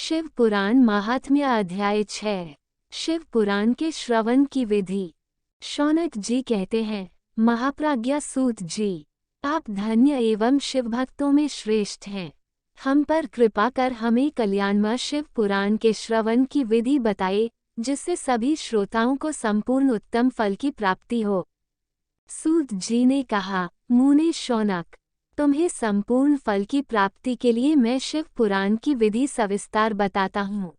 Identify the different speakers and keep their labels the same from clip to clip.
Speaker 1: शिव पुराण महात्म्य अध्याय 6। शिव पुराण के श्रवण की विधि। शौनक जी कहते हैं, महाप्राज्ञा सूत जी, आप धन्य एवं शिव भक्तों में श्रेष्ठ हैं। हम पर कृपा कर हमें कल्याणमय शिव पुराण के श्रवण की विधि बताए, जिससे सभी श्रोताओं को संपूर्ण उत्तम फल की प्राप्ति हो। सूत जी ने कहा, मुने शौनक, तुम्हें संपूर्ण फल की प्राप्ति के लिए मैं शिव पुराण की विधि सविस्तार बताता हूँ।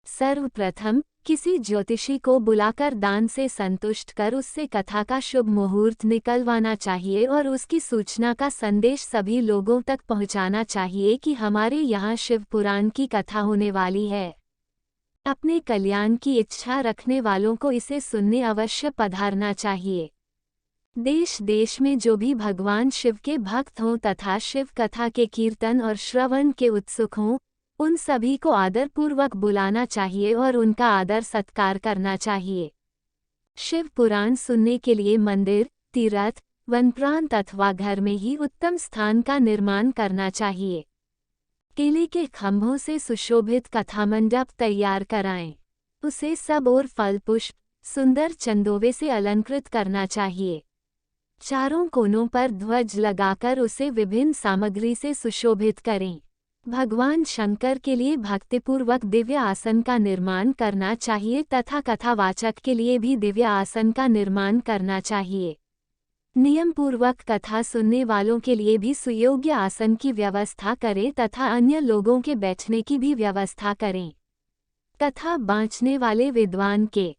Speaker 1: सर्वप्रथम किसी ज्योतिषी को बुलाकर दान से संतुष्ट कर उससे कथा का शुभ मुहूर्त निकलवाना चाहिए और उसकी सूचना का संदेश सभी लोगों तक पहुँचाना चाहिए कि हमारे यहाँ शिव पुराण की कथा होने वाली है। अपने कल्याण की इच्छा रखने वालों को इसे सुनने अवश्य पधारना चाहिए। देश देश में जो भी भगवान शिव के भक्त हों तथा शिव कथा के कीर्तन और श्रवण के उत्सुक हों, उन सभी को आदरपूर्वक बुलाना चाहिए और उनका आदर सत्कार करना चाहिए। शिव पुराण सुनने के लिए मंदिर, तीर्थ, वन प्रांत अथवा घर में ही उत्तम स्थान का निर्माण करना चाहिए। केले के खंभों से सुशोभित कथा मंडप तैयार कराएं। उसे सब और फल पुष्प, सुंदर चंदोवे से अलंकृत करना चाहिए। चारों कोनों पर ध्वज लगाकर उसे विभिन्न सामग्री से सुशोभित करें। भगवान शंकर के लिए भक्तिपूर्वक दिव्य आसन का निर्माण करना चाहिए तथा कथावाचक के लिए भी दिव्य आसन का निर्माण करना चाहिए। नियम पूर्वक कथा सुनने वालों के लिए भी सुयोग्य आसन की व्यवस्था करें तथा अन्य लोगों के बैठने की भी व्यवस्था करें। कथा बाँचने वाले विद्वान के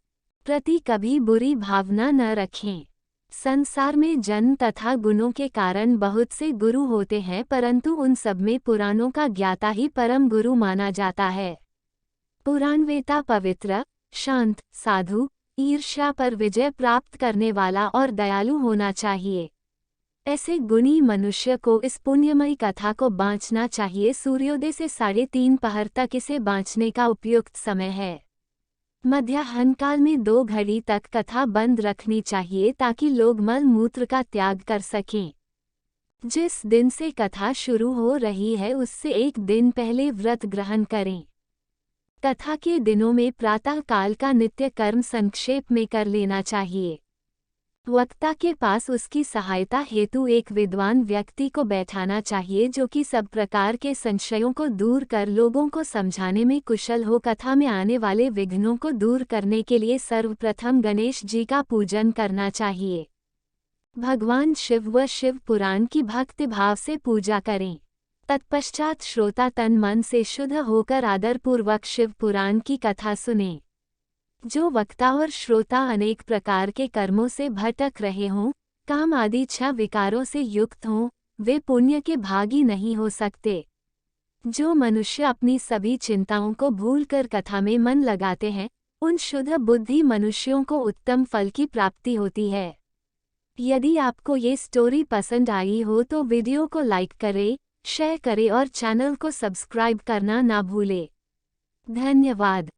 Speaker 1: प्रति कभी बुरी भावना न रखें। संसार में जन्म तथा गुणों के कारण बहुत से गुरु होते हैं, परंतु उन सब में पुराणों का ज्ञाता ही परम गुरु माना जाता है। पुराणवेता पवित्र, शांत, साधु, ईर्ष्या पर विजय प्राप्त करने वाला और दयालु होना चाहिए। ऐसे गुणी मनुष्य को इस पुण्यमयी कथा को बाँचना चाहिए। सूर्योदय से 3:30 पहर तक इसे बाँचने का उपयुक्त समय है। मध्याह्न काल में 2 घड़ी तक कथा बंद रखनी चाहिए ताकि लोग मल मूत्र का त्याग कर सकें। जिस दिन से कथा शुरू हो रही है उससे 1 दिन पहले व्रत ग्रहण करें। कथा के दिनों में प्रातः काल का नित्य कर्म संक्षेप में कर लेना चाहिए। वक्ता के पास उसकी सहायता हेतु एक विद्वान व्यक्ति को बैठाना चाहिए जो कि सब प्रकार के संशयों को दूर कर लोगों को समझाने में कुशल हो। कथा में आने वाले विघ्नों को दूर करने के लिए सर्वप्रथम गणेश जी का पूजन करना चाहिए। भगवान शिव व शिव पुराण की भक्ति भाव से पूजा करें। तत्पश्चात श्रोता तन मन से शुद्ध होकर आदरपूर्वक शिव पुराण की कथा सुनें। जो वक्ता और श्रोता अनेक प्रकार के कर्मों से भटक रहे हों, काम आदि 6 विकारों से युक्त हों, वे पुण्य के भागी नहीं हो सकते। जो मनुष्य अपनी सभी चिंताओं को भूलकर कथा में मन लगाते हैं, उन शुद्ध बुद्धि मनुष्यों को उत्तम फल की प्राप्ति होती है। यदि आपको ये स्टोरी पसंद आई हो तो वीडियो को लाइक करें, शेयर करें और चैनल को सब्सक्राइब करना ना भूलें। धन्यवाद।